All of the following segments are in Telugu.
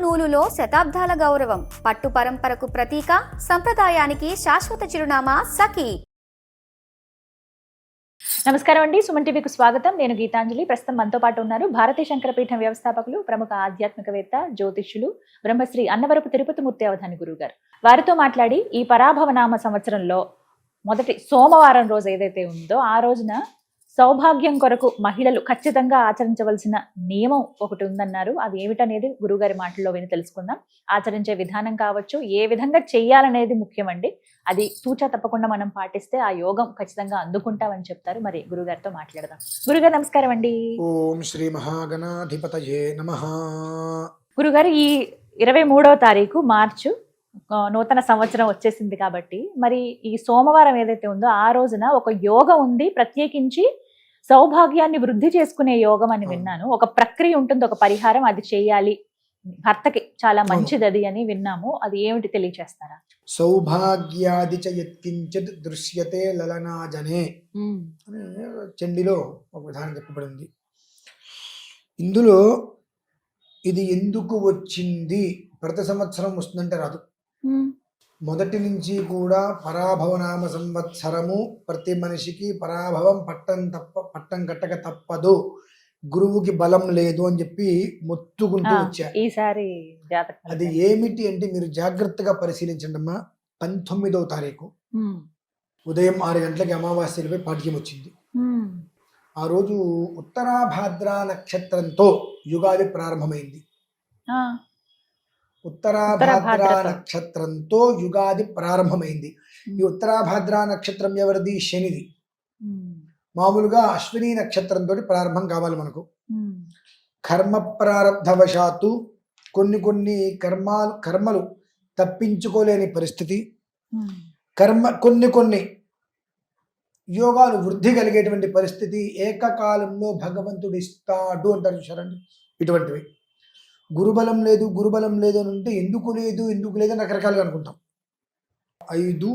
నూలులో శతాబ్దాల గౌరవం, పట్టు పరంపరకు ప్రతీక, సంప్రదాయానికి శాశ్వత చిరునామా సఖీ. నమస్కారం అండి, సుమన్ టీవీకి స్వాగతం. నేను గీతాంజలి. ప్రస్తుతం మనతో పాటు ఉన్నారు భారతీయ శంకరపీఠం వ్యవస్థాపకులు, ప్రముఖ ఆధ్యాత్మికవేత్త, జ్యోతిష్యులు, బ్రహ్మశ్రీ అన్నవరపు తిరుపతిమూర్తి అవధాని గురువు గారు. వారితో మాట్లాడి ఈ పరాభవనామ సంవత్సరంలో మొదటి సోమవారం రోజు ఏదైతే ఉందో ఆ రోజున సౌభాగ్యం కొరకు మహిళలు ఖచ్చితంగా ఆచరించవలసిన నియమం ఒకటి ఉందన్నారు. అది ఏమిటనేది గురువుగారి మాటల్లో విని తెలుసుకుందాం. ఆచరించే విధానం కావచ్చు, ఏ విధంగా చెయ్యాలనేది ముఖ్యమండి. అది తూచా తప్పకుండా మనం పాటిస్తే ఆ యోగం ఖచ్చితంగా అందుకుంటామని చెప్తారు. మరి గురుగారితో మాట్లాడదాం. గురుగారు నమస్కారం అండి. ఓం శ్రీ మహాగణాధిపతయే నమః. గురుగారు, ఈ 23వ తారీఖు మార్చు నూతన సంవత్సరం వచ్చేసింది కాబట్టి మరి ఈ సోమవారం ఏదైతే ఉందో ఆ రోజున ఒక యోగం ఉంది, ప్రత్యేకించి సౌభాగ్యాన్ని వృద్ధి చేసుకునే యోగం అని విన్నాను. ఒక ప్రక్రియ ఉంటుంది, ఒక పరిహారం, అది చేయాలి, భర్తకి చాలా మంచిది అది అని విన్నాము. అది ఏమిటి తెలియచేస్తారా? సౌభాగ్యాది చ యత్కించిత్ దృశ్యతే లలనాజనే అని చండిలో ఒక విధానం చెప్పబడింది. ఇందులో ఇది ఎందుకు వచ్చింది, ప్రతి సంవత్సరం వస్తుందంటే రాదు. మొదటి నుంచి కూడా పరాభవనామ సంవత్సరము ప్రతి మనిషికి పరాభవం పట్టం కట్టక తప్పదు, గురువుకి బలం లేదు అని చెప్పి మొత్తుకుంటూ వచ్చారు. ఈసారి జాతకం అది ఏమిటి అంటే మీరు జాగ్రత్తగా పరిశీలించండి అమ్మా. 19వ తారీఖు ఉదయం 6 గంటలకి అమావాస్యలపై పాఠ్యం వచ్చింది. ఆ రోజు ఉత్తరాభాద్ర నక్షత్రంతో యుగాది ప్రారంభమైంది. ఉత్తరాభాద్ర నక్షత్రంతో యుగాది ప్రారంభమైంది. ఈ ఉత్తరాభాద్ర నక్షత్రం ఎవరిది? శనిది. మామూలుగా అశ్విని నక్షత్రంతో ప్రారంభం కావాలి మనకు. కర్మ ప్రారంధవశాత్తు కొన్ని కర్మలు తప్పించుకోలేని పరిస్థితి, కొన్ని యోగాలు వృద్ధి కలిగేటువంటి పరిస్థితి ఏకకాలంలో భగవంతుడు ఇస్తాడు అంటారు చూసారండి. ఇటువంటివి గురుబలం లేదు అని అంటే ఎందుకు లేదు అని రకరకాలుగా అనుకుంటాం. 5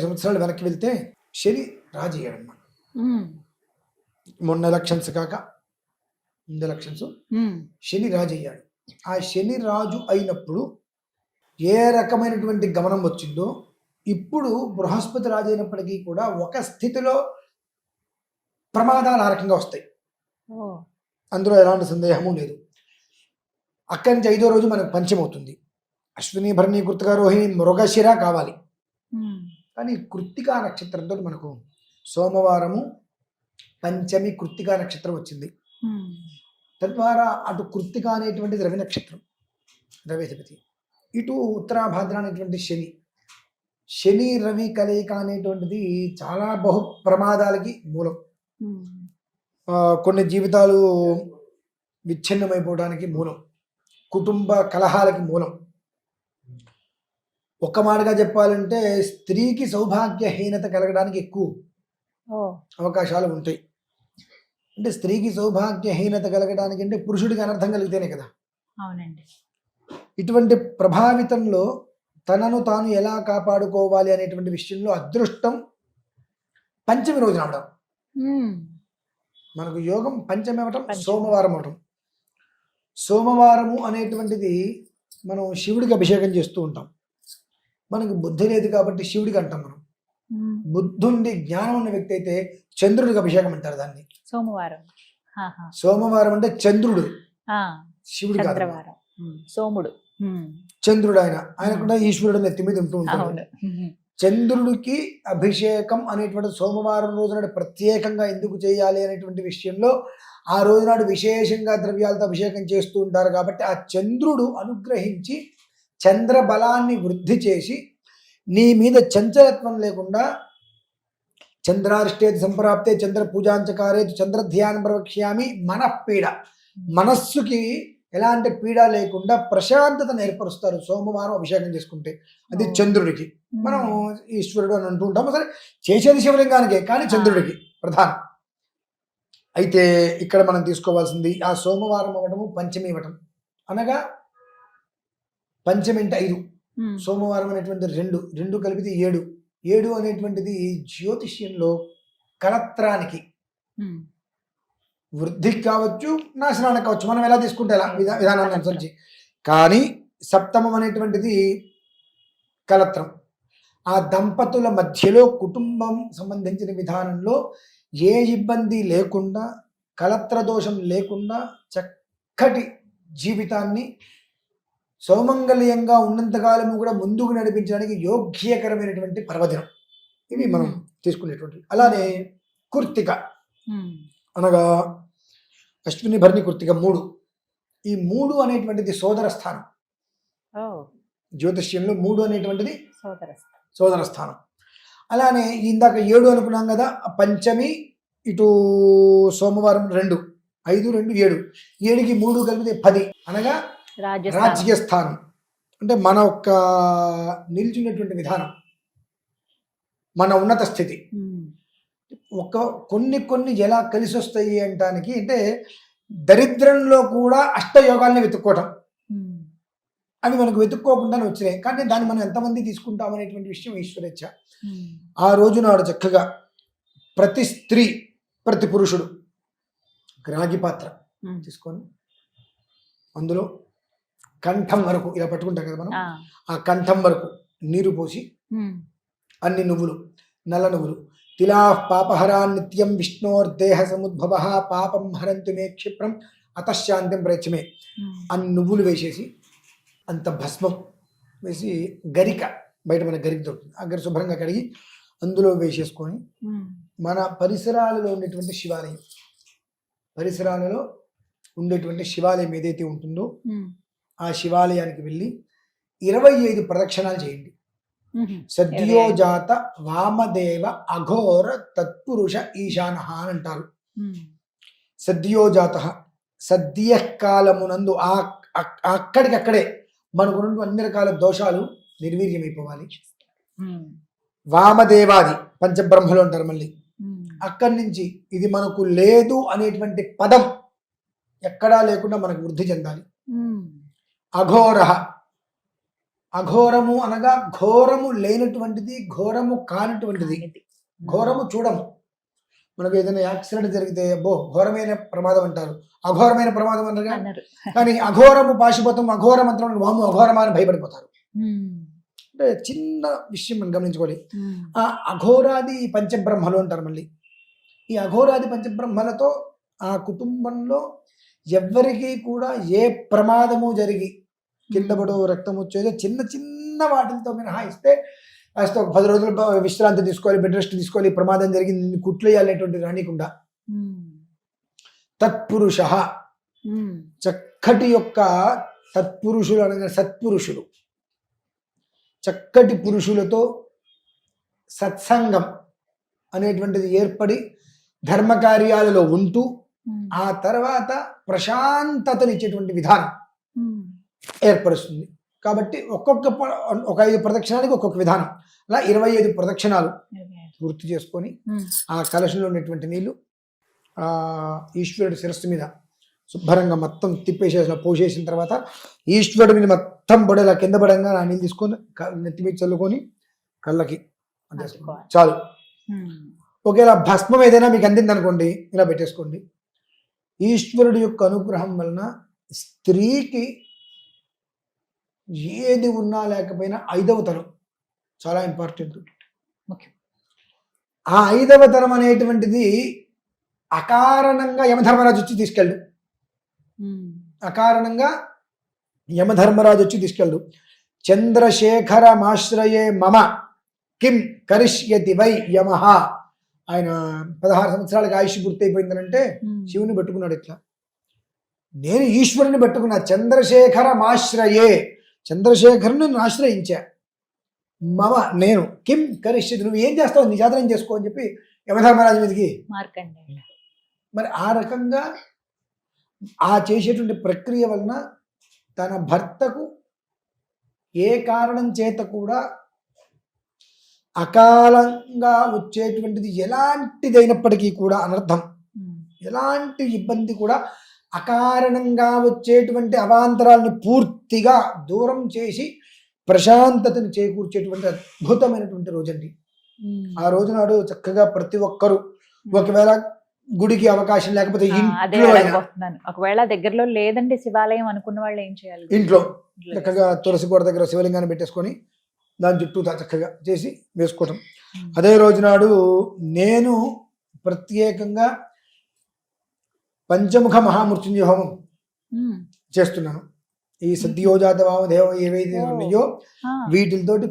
సంవత్సరాలు వెనక్కి వెళ్తే శని రాజు అయ్యాడన్నమాట. మొన్న ఎలక్షన్స్ కాక ముందు ఎలక్షన్స్ శని రాజు అయ్యాడు. ఆ శని రాజు అయినప్పుడు ఏ రకమైనటువంటి గమనం వచ్చిందో ఇప్పుడు బృహస్పతి రాజు అయినప్పటికీ కూడా ఒక స్థితిలో ప్రమాదాలు ఆ రకంగా వస్తాయి. అందులో ఎలాంటి సందేహము లేదు. అక్కడి నుంచి 5వ రోజు మనకు పంచమవుతుంది. అశ్విని, భరణి, కృత్తిక, రోహిణి, మృగశిర కావాలి. కానీ కృత్తికా నక్షత్రంతో మనకు సోమవారము పంచమి కృత్తికా నక్షత్రం వచ్చింది. తద్వారా అటు కృత్తిక అనేటువంటిది రవి నక్షత్రం, రవిధిపతి. ఇటు ఉత్తరాభాద్ర అనేటువంటి శని రవి కలయిక అనేటువంటిది చాలా బహు ప్రమాదాలకి మూలం. కొన్ని జీవితాలు విచ్ఛిన్నమైపోవడానికి మూలం, కుటుంబ కలహాలకి మూలం. ఒక్క మాటగా చెప్పాలంటే స్త్రీకి సౌభాగ్యహీనత కలగడానికి ఎక్కువ అవకాశాలు ఉంటాయి. అంటే స్త్రీకి సౌభాగ్యహీనత కలగడానికి అంటే పురుషుడికి అనర్థం కలిగితేనే కదా. అవునండి. ఇటువంటి ప్రభావితంలో తనను తాను ఎలా కాపాడుకోవాలి అనేటువంటి విషయంలో అదృష్టం పంచమి రోజు రావడం. మనకు యోగం పంచమి అవటం, సోమవారం అవటం. సోమవారము అనేటువంటిది మనం శివుడికి అభిషేకం చేస్తూ ఉంటాం. మనకు బుద్ధి లేదు కాబట్టి శివుడికి అంటాం మనం. బుద్ధుండి జ్ఞానం ఉన్న వ్యక్తి అయితే చంద్రుడికి అభిషేకం అంటారు దాన్ని. సోమవారం అంటే చంద్రుడు, శివుడు కాదు, సోముడు, చంద్రుడు. ఆయన కూడా ఈశ్వరుడు నెత్తి మీద ఉంటూ ఉంటాడు. చంద్రుడికి అభిషేకం అనేటువంటి సోమవారం రోజునాడు ప్రత్యేకంగా ఎందుకు చేయాలి అనేటువంటి విషయంలో ఆ రోజునాడు విశేషంగా ద్రవ్యాలతో అభిషేకం చేస్తూ ఉంటారు. కాబట్టి ఆ చంద్రుడు అనుగ్రహించి చంద్ర బలాన్ని వృద్ధి చేసి నీ మీద చంచలత్వం లేకుండా, చంద్రారిష్టేతి సంప్రాప్తే చంద్ర పూజాంచకారే చంద్ర ధ్యానం ప్రవక్ష్యామి మనఃపీడ, మనస్సుకి ఎలాంటి పీడ లేకుండా ప్రశాంతతను ఏర్పరుస్తారు సోమవారం అభిషేకం చేసుకుంటే. అది చంద్రుడికి. మనం ఈశ్వరుడు అని అంటూ ఉంటాము. సరే, చేసేది శివలింగానికే, కానీ చంద్రుడికి ప్రధానం. అయితే ఇక్కడ మనం తీసుకోవాల్సింది ఆ సోమవారం అవ్వటము, పంచమి ఇవ్వటం. అనగా పంచమి అంటే 5, సోమవారం అనేటువంటి 2 కలిపితే 7 అనేటువంటిది జ్యోతిష్యంలో కళత్రానికి, వృద్ధికి కావచ్చు, నాశనానికి కావచ్చు, మనం ఎలా తీసుకుంటే ఎలా విధానాన్ని అనుసరించి కానీ సప్తమం అనేటువంటిది కలత్రం. ఆ దంపతుల మధ్యలో కుటుంబం సంబంధించిన విధానంలో ఏ ఇబ్బంది లేకుండా, కలత్ర దోషం లేకుండా చక్కటి జీవితాన్ని సౌమంగళ్యంగా ఉన్నంతకాలము కూడా ముందుకు నడిపించడానికి యోగ్యకరమైనటువంటి పర్వదినం. ఇవి మనం తీసుకునేటువంటి. అలానే కృత్తిక అనగా అశ్విని భరణి కృత్తిక 3. ఈ 3 అనేటువంటిది సోదర స్థానం. జ్యోతిష్యంలో 3 అనేటువంటిది సోదర స్థానం. అలానే ఇందాక 7 అనుకున్నాం కదా, పంచమి ఇటు సోమవారం 2, 5, 2, 7. 7కి 3 కలిపితే 10 అనగా రాజ్య స్థానం. అంటే మన యొక్క నిల్చున్నటువంటి విధానం, మన ఉన్నత స్థితి. కొన్ని ఎలా కలిసి వస్తాయి అంటానికి అంటే దరిద్రంలో కూడా అష్టయోగాల్ని వెతుక్కోవటం. అవి మనకు వెతుక్కోకుండానే వచ్చినాయి. కానీ దాన్ని మనం ఎంతమంది తీసుకుంటాం అనేటువంటి విషయం ఈశ్వరేచ్ఛ. ఆ రోజు నాడు చక్కగా ప్రతి స్త్రీ, ప్రతి పురుషుడు రాగి పాత్ర తీసుకొని అందులో కంఠం వరకు ఇలా పట్టుకుంటాం కదా మనం, ఆ కంఠం వరకు నీరు పోసి అన్ని నువ్వులు, నల్ల నువ్వులు, తిలా పాపహరాన్ నిత్యం విష్ణోర్దేహ సముద్భవ పాపం హరంతు మే క్షిప్రం అతశాంతం ప్రయచ్చమే అన్ని నువ్వులు వేసేసి అంత భస్మం వేసి గరిక, బయట మన గరిక దొరుకుతుంది, ఆ గరి శుభ్రంగా కడిగి అందులో వేసేసుకొని మన పరిసరాలలో ఉండేటువంటి శివాలయం, పరిసరాలలో ఉండేటువంటి శివాలయం ఏదైతే ఉంటుందో ఆ శివాలయానికి వెళ్ళి 25 ప్రదక్షిణాలు చేయండి. సద్యోజాత వామదేవ అఘోర తత్పురుష ఈశాన అని అంటారు. సద్యోజాత సద్యకాలమునందు అక్కడికక్కడే మనకు అన్ని రకాల దోషాలు నిర్వీర్యమైపోవాలి. వామదేవాది పంచబ్రహ్మలు అంటారు. మళ్ళీ అక్కడి నుంచి ఇది మనకు లేదు అనేటువంటి పదం ఎక్కడా లేకుండా మనకు వృద్ధి చెందాలి. అఘోర, అఘోరము అనగా ఘోరము లేనటువంటిది, ఘోరము కానటువంటిది. ఘోరము చూడము. మనకు ఏదైనా యాక్సిడెంట్ జరిగితే అబ్బో ఘోరమైన ప్రమాదం అంటారు, అఘోరమైన ప్రమాదం అన్నారు. కానీ అఘోరము పాశుపతం, అఘోర మంత్రం వాము అఘోరమా అని భయపడిపోతారు. అంటే చిన్న విషయం మనం గమనించుకోవాలి. ఆ అఘోరాది పంచబ్రహ్మలు అంటారు. మళ్ళీ ఈ అఘోరాది పంచబ్రహ్మలతో ఆ కుటుంబంలో ఎవ్వరికీ కూడా ఏ ప్రమాదము జరిగి కింద పడు రక్తం వచ్చేదో చిన్న చిన్న వాటితో మినహాయిస్తే కాస్త 10 రోజులు విశ్రాంతి తీసుకోవాలి, బెడ్ రెస్ట్ తీసుకోవాలి, ప్రమాదం జరిగింది కుట్లేయాలనేటువంటి రానికుండా తత్పురుష, చక్కటి యొక్క తత్పురుషులు అనగా సత్పురుషులు, చక్కటి పురుషులతో సత్సంగం అనేటువంటిది ఏర్పడి ధర్మకార్యాలలో ఉంటూ ఆ తర్వాత ప్రశాంతతనిచ్చేటువంటి విధానం ఏర్పరుస్తుంది. కాబట్టి ఒక 5 ప్రదక్షిణానికి ఒక్కొక్క విధానం, అలా 25 ప్రదక్షిణాలు పూర్తి చేసుకొని ఆ కలశంలో ఉన్నటువంటి నీళ్లు ఆ ఈశ్వరుడి శిరస్సు మీద శుభ్రంగా మొత్తం తిప్పేసేసిన పోసేసిన తర్వాత ఈశ్వరుడిని మొత్తం బొడేలా కింద పడంగా ఆ నీళ్ళు తీసుకొని నెత్తి మీద చల్లుకొని కళ్ళకి చాలు. ఒకేలా భస్మం ఏదైనా మీకు అందింది అనుకోండి, ఇలా పెట్టేసుకోండి. ఈశ్వరుడి యొక్క అనుగ్రహం వలన స్త్రీకి ఏది ఉన్నా లేకపోయినా 5వ తరం చాలా ఇంపార్టెంట్. ఆ 5వ తరం అనేటువంటిది అకారణంగా యమధర్మరాజు వచ్చి తీసుకెళ్ళు, అకారణంగా యమధర్మరాజు వచ్చి తీసుకెళ్ళు. చంద్రశేఖరమాశ్రయే మమ కిం కరిష్యతి వై యమః. ఆయన 16 సంవత్సరాలకు ఆయుష్ పూర్తయిపోయిందనంటే శివుని పెట్టుకున్నాడు. ఇట్లా నేను ఈశ్వరుని పెట్టుకున్నా. చంద్రశేఖరమాశ్రయే, చంద్రశేఖరుని ఆశ్రయించా. మమ నేను కిం కరిష్యతి, నువ్వు ఏం చేస్తావు, నీ జాతరం చేసుకో అని చెప్పి యమధర్మరాజు మీదకి. మరి ఆ రకంగా ఆ చేసేటువంటి ప్రక్రియ వలన తన భర్తకు ఏ కారణం చేత కూడా అకాలంగా వచ్చేటువంటిది ఎలాంటిదైనప్పటికీ కూడా అనర్థం, ఎలాంటి ఇబ్బంది కూడా అకారణంగా వచ్చేటువంటి అవాంతరాలను పూర్తిగా దూరం చేసి ప్రశాంతతను చేకూర్చేటువంటి అద్భుతమైనటువంటి రోజండి. ఆ రోజు నాడు చక్కగా ప్రతి ఒక్కరూ ఒకవేళ గుడికి అవకాశం లేకపోతే అదే ఇంట్లో అయినా, అడగబోతున్నాను. ఒకవేళ దగ్గరలో లేదండి శివాలయం అనుకున్న వాళ్ళు ఏం చేయాలి? ఇంట్లో చక్కగా తులసి కోట దగ్గర శివలింగాన్ని పెట్టేసుకొని దాని చుట్టూ చక్కగా చేసి వేసుకోవటం. అదే రోజు నాడు నేను ప్రత్యేకంగా పంచముఖ మహామృత్యుంజయ హోమం చేస్తున్నాను. ఈ సద్యోజాత వామదేవ ఏవైతే ఉన్నాయో వీటితోటి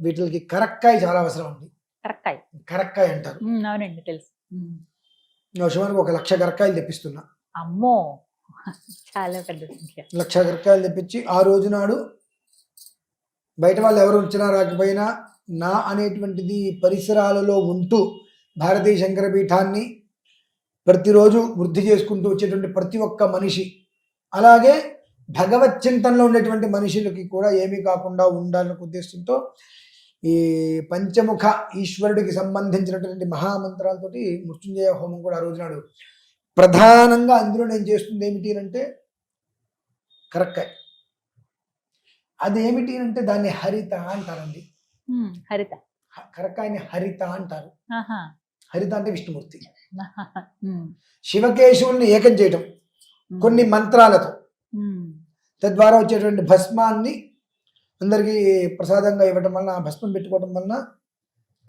వీటికి కరక్కాయ చాలా అవసరం అండి. కరక్కాయ అంటారు. అవునండి, తెలుసు. శివానికి 1,00,000 కరక్కాయలు తెప్పిస్తున్నా. అమ్మో, చాలా పెద్ద సంఖ్య. 1,00,000 కరక్కాయలు తెప్పించి ఆ రోజు నాడు బయట వాళ్ళు ఎవరు వచ్చినా రాకపోయినా నా అనేటువంటిది పరిసరాలలో ఉంటూ భారతీయ శంకరపీఠాన్ని ప్రతిరోజు వృద్ధి చేసుకుంటూ వచ్చేటువంటి ప్రతి ఒక్క మనిషి, అలాగే భగవత్ చింతనలో ఉండేటువంటి మనుషులకి కూడా ఏమీ కాకుండా ఉండాలనే ఉద్దేశంతో ఈ పంచముఖ ఈశ్వరుడికి సంబంధించినటువంటి మహామంత్రాలతోటి మృత్యుంజయ హోమం కూడా ఆ రోజు నాడు ప్రధానంగా అందులో నేను చేస్తుంది ఏమిటి అంటే కరక్కాయ. అదేమిటి అంటే దాన్ని హరిత అంటారండి. హరిత, కరక్కాయని హరిత అంటారు. హరిత అంటే విష్ణుమూర్తి. శివకేశవుల్ని ఏకం చేయటం కొన్ని మంత్రాలతో, తద్వారా వచ్చేటువంటి భస్మాన్ని అందరికీ ప్రసాదంగా ఇవ్వటం వలన, ఆ భస్మం పెట్టుకోవటం వలన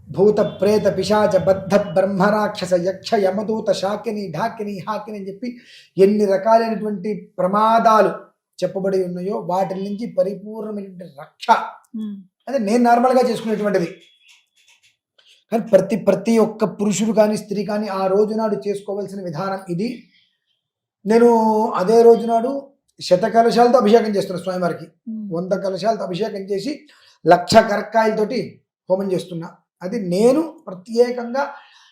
భూత ప్రేత పిశాచ బద్ధ బ్రహ్మరాక్షస యక్ష యమదూత శాకిని ఢాకిని హాకిని అని చెప్పి ఎన్ని రకాలైనటువంటి ప్రమాదాలు చెప్పబడి ఉన్నాయో వాటి నుంచి పరిపూర్ణమైనటువంటి రక్ష. అదే నేను నార్మల్గా చేసుకునేటువంటిది. కానీ ప్రతి ఒక్క పురుషుడు కానీ స్త్రీ కానీ ఆ రోజు నాడు చేసుకోవాల్సిన విధానం ఇది. నేను అదే రోజు నాడు 100 కలశాలతో అభిషేకం చేస్తున్నా స్వామివారికి. 100 కలశాలతో అభిషేకం చేసి 1,00,000 కరక్కాయలతోటి హోమం చేస్తున్నా. అది నేను ప్రత్యేకంగా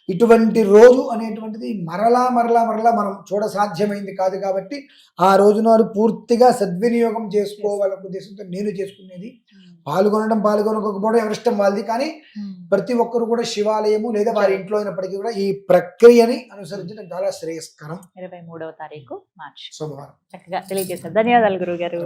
ఇటువంటి రోజు అనేటువంటిది మరలా మనం చూడ సాధ్యమైంది కాదు కాబట్టి ఆ రోజు నాడు పూర్తిగా సద్వినియోగం చేసుకోవాలనే ఉద్దేశంతో నేను చేసుకునేది. పాల్గొనకపోవడం ఎవరిష్టం వాళ్ళది. కానీ ప్రతి ఒక్కరు కూడా శివాలయము లేదా వారి ఇంట్లో అయినప్పటికీ కూడా ఈ ప్రక్రియని అనుసరించడం చాలా శ్రేయస్కరం. 23వ తారీఖు మార్చి సోమవారం. చక్కగా తెలియజేశారు. ధన్యవాదాలు గురువు గారు.